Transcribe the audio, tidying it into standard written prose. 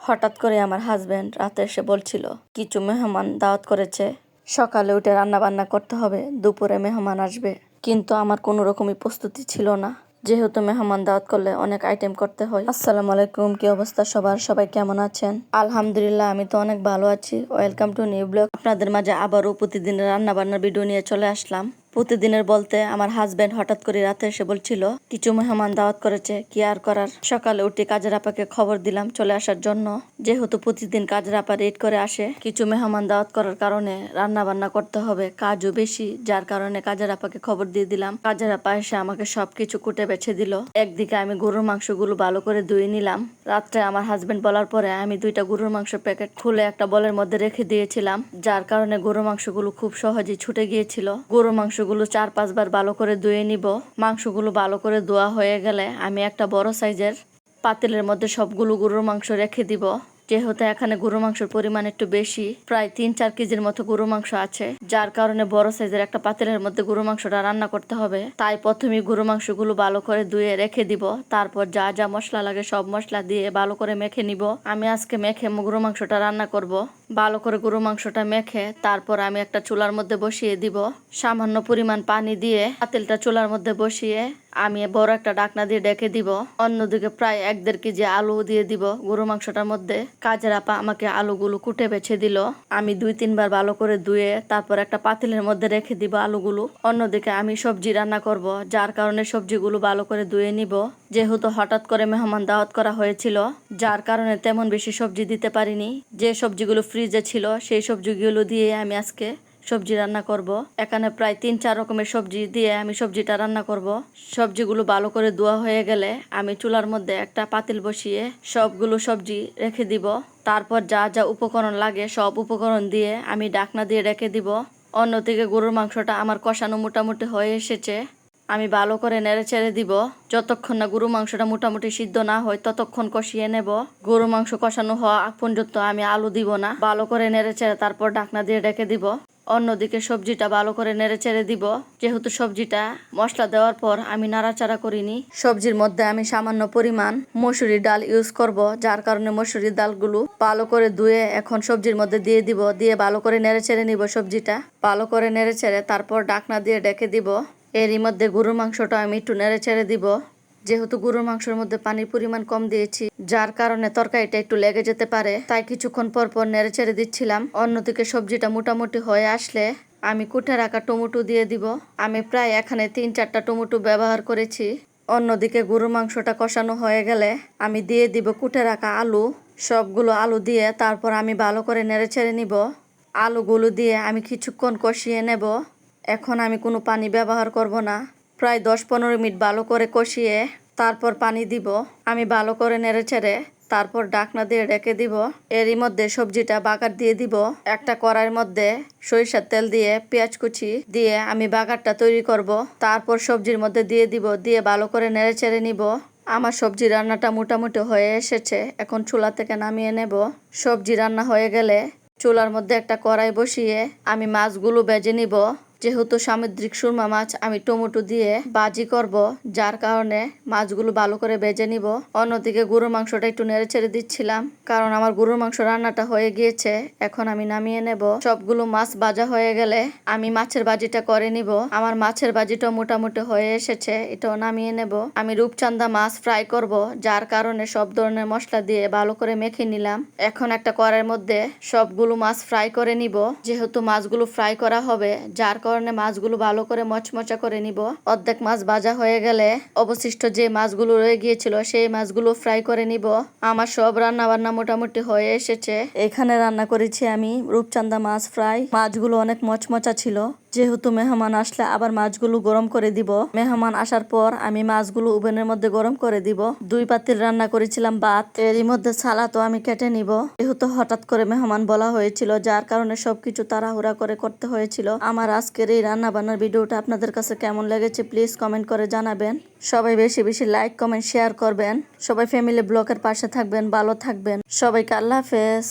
হঠাৎ করে আমার হাজবেন্ড রাতে এসে বলছিল কিছু মেহমান দাওয়াত করেছে, সকালে উঠে রান্না বান্না করতে হবে, দুপুরে মেহমান আসবে। কিন্তু আমার কোনো রকমই প্রস্তুতি ছিল না, যেহেতু মেহমান দাওয়াত করলে অনেক আইটেম করতে হয়। আসসালামু আলাইকুম, কি অবস্থা সবার? সবাই কেমন আছেন? আলহামদুলিল্লাহ, আমি তো অনেক ভালো আছি। Welcome to new blog. আপনাদের মাঝে আবারও প্রতিদিনের রান্না বান্নার ভিডিও নিয়ে চলে আসলাম। প্রতিদিনের বলতে আমার হাজবেন্ড হঠাৎ করে রাতে এসে বলছিল কিছু মেহমান দাওয়াত করেছে, কি আর করার। সকালে উঠে কাজের আপাকে খবর দিলাম চলে আসার জন্য, যেহেতু প্রতিদিন কাজের আপা রেড করে আসে। কিছু মেহমান দাওয়াত করার কারণে রান্না বান্না করতে হবে, কাজও বেশি, যার কারণে কাজের আপাকে খবর দিয়ে দিলাম। কাজের আপা এসে আমাকে সবকিছু কুটে বেছে দিল। একদিকে আমি গরুর মাংসগুলো ভালো করে ধুয়ে নিলাম। রাত্রে আমার হাজবেন্ড বলার পরে আমি 2টা গরুর মাংস প্যাকেট খুলে একটা বলের মধ্যে রেখে দিয়েছিলাম, যার কারণে গরুর মাংসগুলো খুব সহজেই ছুটে গিয়েছিল। গরুর মাংসগুলো 4-5 বার ভালো করে ধুয়ে নিব। মাংসগুলো ভালো করে ধোয়া হয়ে গেলে আমি একটা বড় সাইজের পাতিলের মধ্যে সবগুলো গরুর মাংস রেখে দিব। যেহেতু এখানে গরুর মাংসের পরিমাণ একটু বেশি, প্রায় 3-4 কেজির মতো গরুর মাংস আছে, যার কারণে বড় সাইজের একটা পাতিলের মধ্যে গরুর মাংসটা রান্না করতে হবে। তাই প্রথমে গরুর মাংসগুলো ভালো করে ধুয়ে রেখে দিব, তারপর যা যা মশলা লাগে সব মশলা দিয়ে ভালো করে মেখে নিব। আমি আজকে মেখে গরুর মাংসটা রান্না করব। ভালো করে গরুর মাংসটা মেখে তারপর আমি একটা চুলার মধ্যে বসিয়ে দিব। সামান্য পরিমাণ পানি দিয়ে পাতিলটা চুলার মধ্যে বসিয়ে আমি বড় একটা ঢাকনা দিয়ে ঢেকে দিব। অন্যদিকে প্রায় 1-1.5 কেজি আলু দিয়ে দিব গরুর মাংসটার মধ্যে। কাজের আপা আমাকে আলুগুলো কুটে বেছে দিল। আমি 2-3 বার ভালো করে ধুয়ে তারপর একটা পাতিলের মধ্যে রেখে দিব আলুগুলো। অন্যদিকে আমি সবজি রান্না করব, যার কারণে সবজিগুলো ভালো করে ধুয়ে নিব। যেহেতু হঠাৎ করে মেহমান দাওয়াত করা হয়েছিল, যার কারণে তেমন বেশি সবজি দিতে পারিনি। যে সবজিগুলো ফ্রিজে ছিল সেই সবজিগুলো দিয়ে আমি আজকে সবজি রান্না করব। এখানে প্রায় 3-4 রকমের সবজি দিয়ে আমি সবজিটা রান্না করব। সবজিগুলো ভালো করে ধোয়া হয়ে গেলে আমি চুলার মধ্যে একটা পাতিল বসিয়ে সবগুলো সবজি রেখে দিব। তারপর যা যা উপকরণ লাগে সব উপকরণ দিয়ে আমি ঢাকনা দিয়ে রেখে দিব। অন্যদিকে গরুর মাংসটা আমার কষানো মোটামুটি হয়ে এসেছে। আমি ভালো করে নেড়ে চেড়ে দিব। যতক্ষণ না গরু মাংসটা মোটামুটি সিদ্ধ না হয় ততক্ষণ কষিয়ে নেব। গরু মাংস কষানো হওয়া আগ পর্যন্ত আমি আলু দিব না, ভালো করে নেড়ে চেড়ে তারপর ঢাকনা দিয়ে ঢেকে দিব। অন্যদিকে সবজিটা ভালো করে নেড়ে চেড়ে দিব। যেহেতু সবজিটা মশলা দেওয়ার পর আমি নাড়াচাড়া করিনি, সবজির মধ্যে আমি সামান্য পরিমাণ মসুরির ডাল ইউজ করব, যার কারণে মসুরির ডালগুলো ভালো করে ধুয়ে এখন সবজির মধ্যে দিয়ে দিব। দিয়ে ভালো করে নেড়ে চেড়ে নিব। সবজিটা ভালো করে নেড়ে চেড়ে তারপর ঢাকনা দিয়ে ঢেকে দিব। এরই মধ্যে গরুর মাংসটা আমি একটু নেড়ে চেড়ে দিব। যেহেতু গরুর মাংসের মধ্যে পানির পরিমাণ কম দিয়েছি, যার কারণে তরকারিটা একটু লেগে যেতে পারে, তাই কিছুক্ষণ পর পর নেড়ে চেড়ে দিচ্ছিলাম। অন্যদিকে সবজিটা মোটামুটি হয়ে আসলে আমি কুটে রাখা টমেটো দিয়ে দিব। আমি প্রায় এখানে 3-4টা টমেটো ব্যবহার করেছি। অন্যদিকে গরুর মাংসটা কষানো হয়ে গেলে আমি দিয়ে দিব কুটে রাখা আলু। সবগুলো আলু দিয়ে তারপর আমি ভালো করে নেড়ে চেড়ে নিব। আলুগুলো দিয়ে আমি কিছুক্ষণ কষিয়ে নেব। এখন আমি কোনো পানি ব্যবহার করব না। প্রায় 10-15 মিনিট ভালো করে কষিয়ে তারপর পানি দিব। আমি ভালো করে নেড়ে চেড়ে তারপর ঢাকনা দিয়ে ঢেকে দিব। এরই মধ্যে সবজিটা বাগার দিয়ে দিব। একটা কড়াইয়ের মধ্যে সরিষার তেল দিয়ে পেঁয়াজ কুচি দিয়ে আমি বাগারটা তৈরি করব। তারপর সবজির মধ্যে দিয়ে দিব, দিয়ে ভালো করে নেড়ে চেড়ে নিব। আমার সবজি রান্নাটা মোটামুটি হয়ে এসেছে, এখন চুলা থেকে নামিয়ে নেব। সবজি রান্না হয়ে গেলে চুলার মধ্যে একটা কড়াই বসিয়ে আমি মাছগুলো ভেজে নিব। যেহেতু সামুদ্রিক সুরমা মাছ আমি টমেটো দিয়ে ভাজি করব, যার কারণে মাছগুলো ভালো করে ভেজে নিব। অন্যদিকে গরুর মাংসটা একটু নেড়ে ছেড়ে দিচ্ছিলাম, কারণ আমার গরুর মাংস রান্নাটা হয়ে গিয়েছে। এখন আমি নামিয়ে নেব। সবগুলো মাছ ভাজা হয়ে গেলে আমি মাছের ভাজিটা করে নিব। আমার মাছের ভাজিটা মোটামুটি হয়ে এসেছে, এটাও নামিয়ে নেব। আমি রূপচাঁদা মাছ ফ্রাই করব, যার কারণে সব ধরনের মশলা দিয়ে ভালো করে মেখে নিলাম। এখন একটা কড়াইয়ের মধ্যে সবগুলো মাছ ফ্রাই করে নিব। যেহেতু মাছগুলো ফ্রাই করা হবে, যার কারণে মাছগুলো ভালো করে মচমচা করে নিব। অর্ধেক মাছ ভাজা হয়ে গেলে অবশিষ্ট যে মাছগুলো রয়ে গিয়েছিল সেই মাছগুলো ফ্রাই করে নিব। আমার সব রান্না বান্না মোটামুটি হয়ে এসেছে। এখানে রান্না করেছি আমি রূপচাঁদা মাছ ফ্রাই। মাছগুলো অনেক মচমচা ছিল। যেহেতু মেহমান আসলে আবার মাছগুলো গরম করে দিব। মেহমান আসার পর আমি মাছগুলো ওভেনের মধ্যে গরম করে দিব। 2 পাতিল রান্না করেছিলাম ভাত, এরই মধ্যে সালাদও আমি কেটে নিব। যেহেতু হঠাৎ করে মেহমান বলা হয়েছিল, যার কারণে সবকিছু তাড়াহুড়া করে করতে হয়েছিল। আমার আজকের এই রান্না বান্নার ভিডিওটা আপনাদের কাছে কেমন লেগেছে প্লিজ কমেন্ট করে জানাবেন। সবাই বেশি বেশি লাইক কমেন্ট শেয়ার করবেন। সবাই ফ্যামিলি ব্লগের পাশে থাকবেন, ভালো থাকবেন। সবাইকে আল্লাহ হাফেজ।